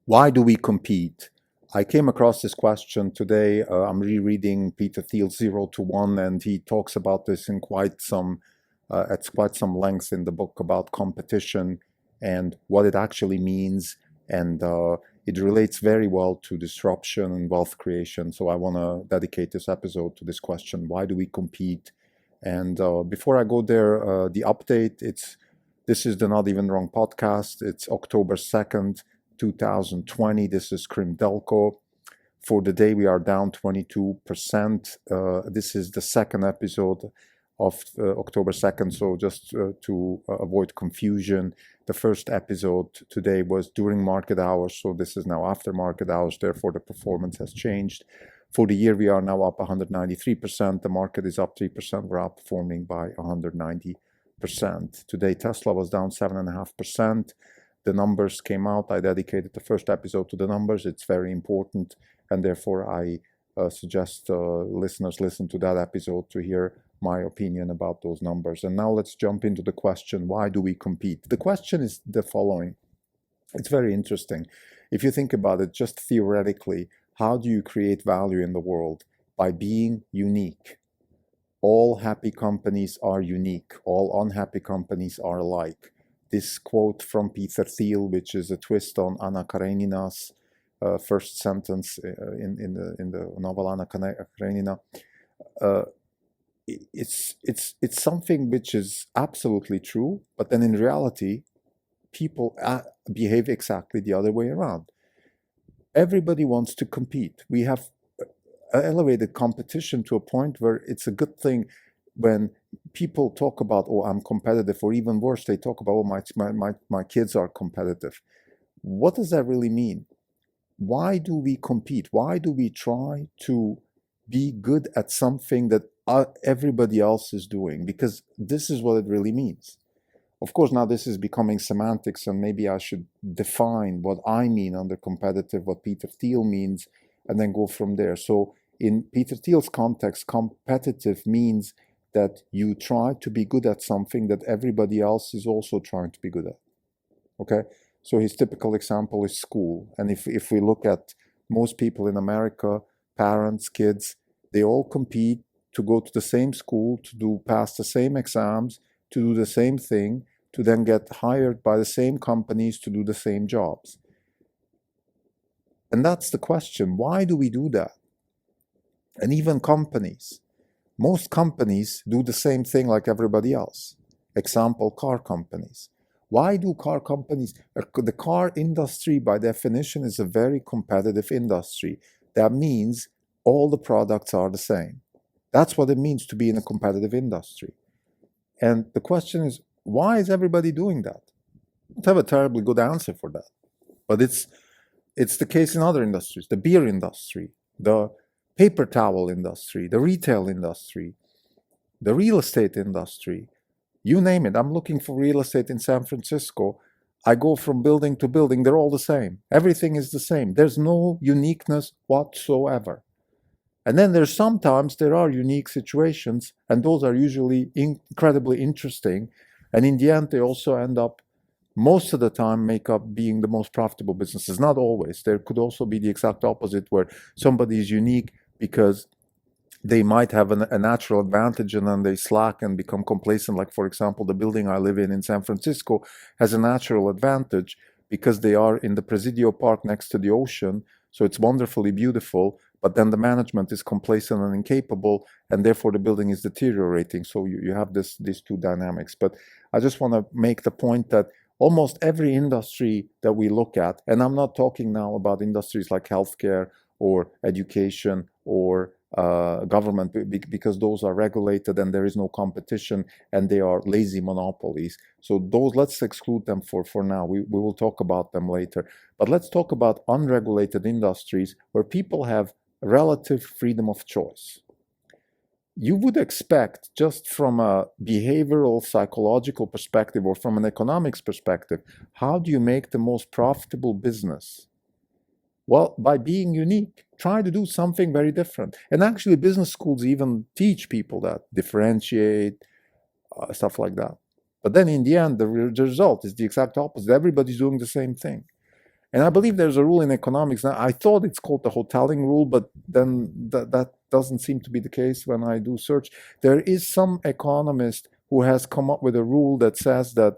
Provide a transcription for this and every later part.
Why do we compete? I came across this question today. I'm rereading Peter Thiel's 0 to 1, and he talks about this in at quite some length in the book about competition and what it actually means. And it relates very well to disruption and wealth creation. So I want to dedicate this episode to this question: why do we compete? And before I go there, the update. This is the Not Even Wrong podcast. It's October 2nd. 2020. This is Krim Delco. For the day, we are down 22%. This is the second episode of October 2nd, so just to avoid confusion, the first episode today was during market hours, so this is now after market hours, therefore the performance has changed. For the year, we are now up 193%. The market is up 3%. We're outperforming by 190%. Today, Tesla was down 7.5%. The numbers came out. I dedicated the first episode to the numbers. It's very important, and therefore I suggest listeners listen to that episode to hear my opinion about those numbers. And now let's jump into the question: why do we compete? The question is the following. It's very interesting. If you think about it, just theoretically, how do you create value in the world? By being unique. All happy companies are unique. All unhappy companies are alike. This quote from Peter Thiel, which is a twist on Anna Karenina's first sentence in the novel Anna Karenina, it's something which is absolutely true, but then in reality, people behave exactly the other way around. Everybody wants to compete. We have elevated competition to a point where it's a good thing when people talk about, oh, I'm competitive, or even worse, they talk about, oh, my kids are competitive. What does that really mean? Why do we compete? Why do we try to be good at something that everybody else is doing? Because this is what it really means. Of course, now this is becoming semantics, and maybe I should define what I mean under competitive, what Peter Thiel means, and then go from there. So in Peter Thiel's context, competitive means that you try to be good at something that everybody else is also trying to be good at. Okay? So his typical example is school. And if we look at most people in America, parents, kids, they all compete to go to the same school, to pass the same exams, to do the same thing, to then get hired by the same companies to do the same jobs. And that's the question. Why do we do that? And even companies. Most companies do the same thing like everybody else. Example, car companies. Why do car companies? The car industry, by definition, is a very competitive industry. That means all the products are the same. That's what it means to be in a competitive industry. And the question is, why is everybody doing that? I don't have a terribly good answer for that. But it's the case in other industries, the beer industry, the paper towel industry, the retail industry, the real estate industry, you name it. I'm looking for real estate in San Francisco. I go from building to building. They're all the same. Everything is the same. There's no uniqueness whatsoever. And then sometimes there are unique situations, and those are usually incredibly interesting. And in the end, they also end up, most of the time, make up being the most profitable businesses. Not always. There could also be the exact opposite, where somebody is unique because they might have a natural advantage and then they slack and become complacent. Like, for example, the building I live in San Francisco has a natural advantage because they are in the Presidio Park next to the ocean. So it's wonderfully beautiful, but then the management is complacent and incapable, and therefore the building is deteriorating. So you have these two dynamics. But I just want to make the point that almost every industry that we look at, and I'm not talking now about industries like healthcare or education or government, because those are regulated and there is no competition and they are lazy monopolies. So those, let's exclude them for now. We will talk about them later. But let's talk about unregulated industries where people have relative freedom of choice. You would expect, just from a behavioral, psychological perspective or from an economics perspective, how do you make the most profitable business? Well, by being unique. Try to do something very different. And actually, business schools even teach people that, differentiate, stuff like that. But then in the end, the result is the exact opposite. Everybody's doing the same thing. And I believe there's a rule in economics. Now, I thought it's called the hoteling rule, but then that doesn't seem to be the case when I do search. There is some economist who has come up with a rule that says that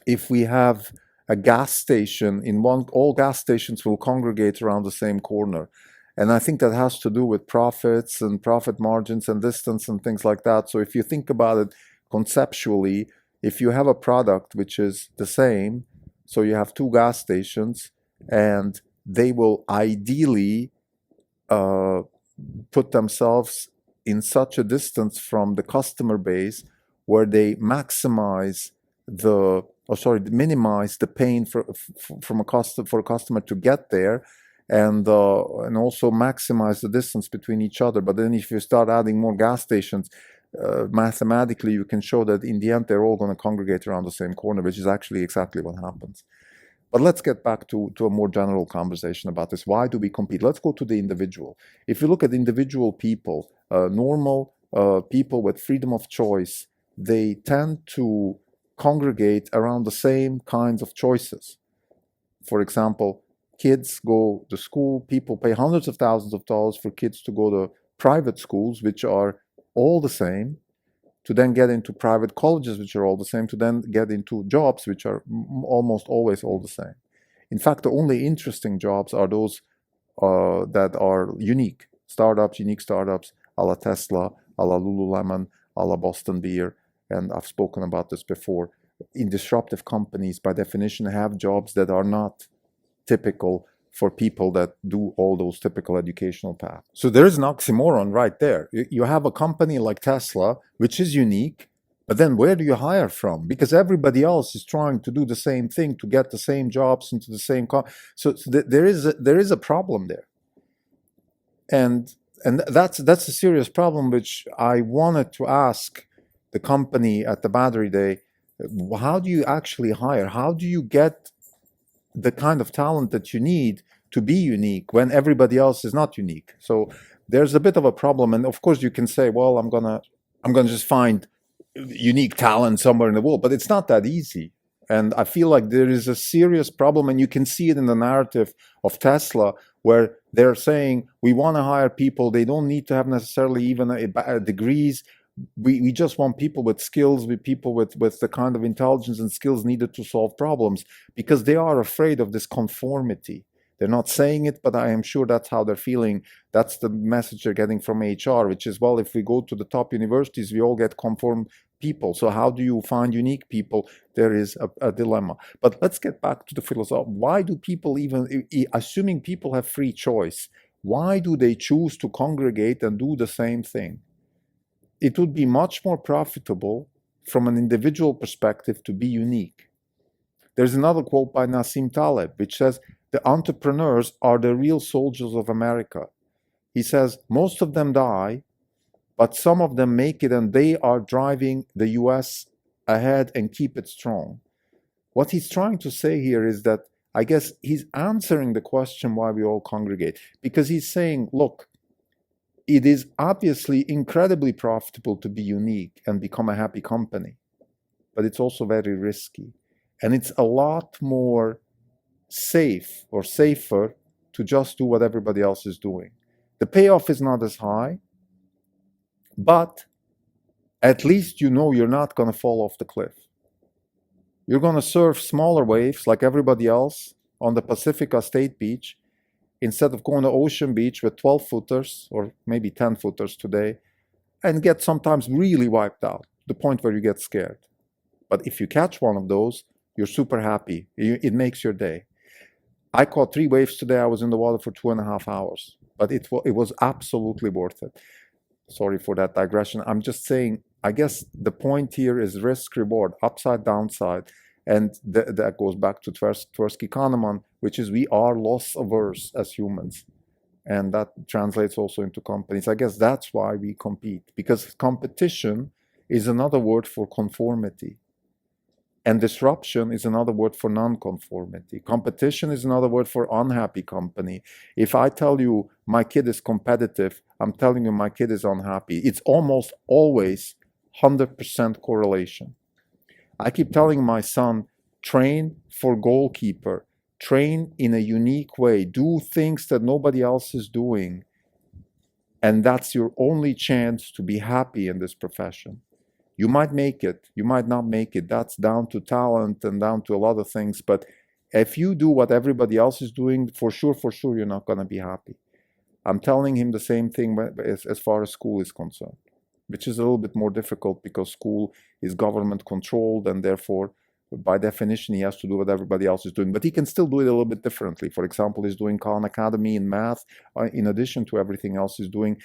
if we have a gas station in one, all gas stations will congregate around the same corner. And I think that has to do with profits and profit margins and distance and things like that. So if you think about it conceptually, if you have a product which is the same, so you have two gas stations, and they will ideally put themselves in such a distance from the customer base where they minimize the pain for a customer to get there, and also maximize the distance between each other. But then if you start adding more gas stations, mathematically you can show that in the end they're all going to congregate around the same corner, which is actually exactly what happens. But let's get back to a more general conversation about this. Why do we compete? Let's go to the individual. If you look at individual people, normal people with freedom of choice, they tend to congregate around the same kinds of choices. For example, kids go to school, people pay hundreds of thousands of dollars for kids to go to private schools, which are all the same, to then get into private colleges, which are all the same, to then get into jobs, which are almost always all the same. In fact, the only interesting jobs are those that are unique startups, a la Tesla, a la Lululemon, a la Boston Beer, and I've spoken about this before. In disruptive companies, by definition, have jobs that are not typical for people that do all those typical educational paths. So there is an oxymoron right there. You have a company like Tesla, which is unique, but then where do you hire from? Because everybody else is trying to do the same thing, to get the same jobs into the same so there is a problem there. And that's a serious problem, which I wanted to ask the company at the Battery Day. How do you actually hire? How do you get the kind of talent that you need to be unique when everybody else is not unique? So there's a bit of a problem. And of course you can say, well, I'm gonna just find unique talent somewhere in the world, but it's not that easy. And I feel like there is a serious problem, and you can see it in the narrative of Tesla, where they're saying we want to hire people. They don't need to have necessarily even degrees. We just want people with skills, with people with the kind of intelligence and skills needed to solve problems, because they are afraid of this conformity. They're not saying it, but I am sure that's how they're feeling. That's the message they're getting from HR, which is, well, if we go to the top universities, we all get conform people. So how do you find unique people? There is a dilemma. But let's get back to the philosophy. Why do people, even assuming people have free choice, why do they choose to congregate and do the same thing? It would be much more profitable from an individual perspective to be unique. There's another quote by Nassim Taleb, which says, the entrepreneurs are the real soldiers of America. He says, most of them die, but some of them make it, and they are driving the US ahead and keep it strong. What he's trying to say here is that, I guess he's answering the question why we all congregate, because he's saying, look, it is obviously incredibly profitable to be unique and become a happy company, but it's also very risky. And it's a lot more safe or safer to just do what everybody else is doing. The payoff is not as high, but at least you know you're not going to fall off the cliff. You're going to surf smaller waves like everybody else on the Pacifica State Beach, instead of going to Ocean Beach with 12-footers or maybe 10-footers today, and get sometimes really wiped out, to the point where you get scared. But if you catch one of those, you're super happy. It makes your day. I caught 3 waves today. I was in the water for 2.5 hours, but it was absolutely worth it. Sorry for that digression. I'm just saying, I guess the point here is risk reward, upside, downside. And that goes back to Tversky Kahneman, which is we are loss averse as humans. And that translates also into companies. I guess that's why we compete, because competition is another word for conformity. And disruption is another word for non-conformity. Competition is another word for unhappy company. If I tell you my kid is competitive, I'm telling you my kid is unhappy. It's almost always 100% correlation. I keep telling my son, train for goalkeeper. train in a unique way, do things that nobody else is doing, and that's your only chance to be happy in this profession. You might make it, you might not make it. That's down to talent and down to a lot of things. But if you do what everybody else is doing, for sure, you're not going to be happy. I'm telling him the same thing as far as school is concerned, which is a little bit more difficult because school is government controlled, and therefore, by definition, he has to do what everybody else is doing. But he can still do it a little bit differently. For example, he's doing Khan Academy in math in addition to everything else he's doing,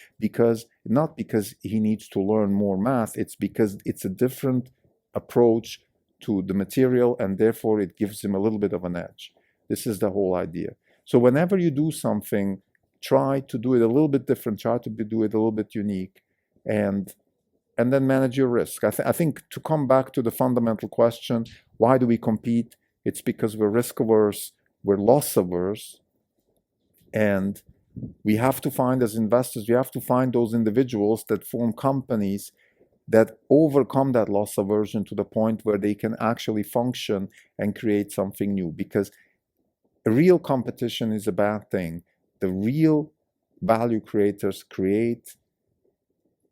not because he needs to learn more math, it's because it's a different approach to the material, and therefore it gives him a little bit of an edge. This is the whole idea. So whenever you do something, try to do it a little bit different, try to do it a little bit unique, and then manage your risk. I think to come back to the fundamental question, why do we compete? It's because we're risk averse, we're loss averse, and we have to find, as investors, we have to find those individuals that form companies that overcome that loss aversion to the point where they can actually function and create something new. Because real competition is a bad thing. The real value creators create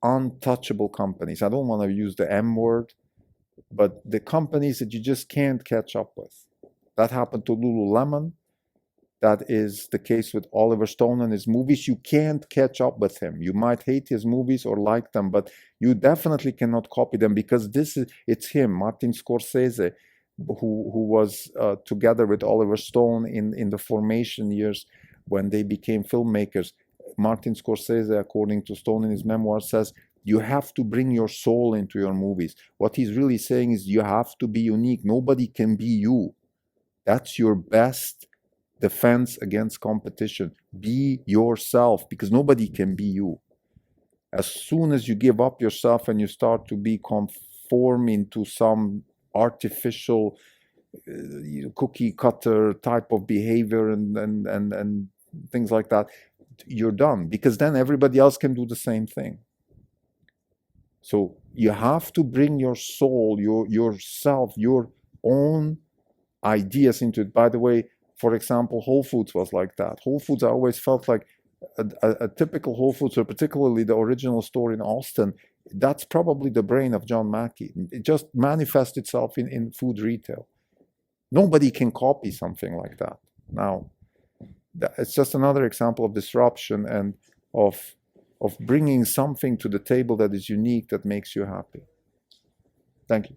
untouchable companies. I don't want to use the M word, but the companies that you just can't catch up with. That happened to Lululemon. That is the case with Oliver Stone and his movies. You can't catch up with him. You might hate his movies or like them, but you definitely cannot copy them, because it's him, Martin Scorsese, who was together with Oliver Stone in the formation years when they became filmmakers. Martin Scorsese, according to Stone in his memoir, says you have to bring your soul into your movies. What he's really saying is you have to be unique. Nobody can be you. That's your best defense against competition. Be yourself, because nobody can be you. As soon as you give up yourself and you start to be conforming to some artificial cookie cutter type of behavior and things like that, you're done, because then everybody else can do the same thing. So you have to bring your soul, yourself, your own ideas into it. By the way, for example, Whole Foods was like that. Whole Foods, I always felt like a typical Whole Foods, or particularly the original store in Austin, that's probably the brain of John Mackey. It just manifests itself in food retail. Nobody can copy something like that. Now, it's just another example of disruption and of bringing something to the table that is unique, that makes you happy. Thank you.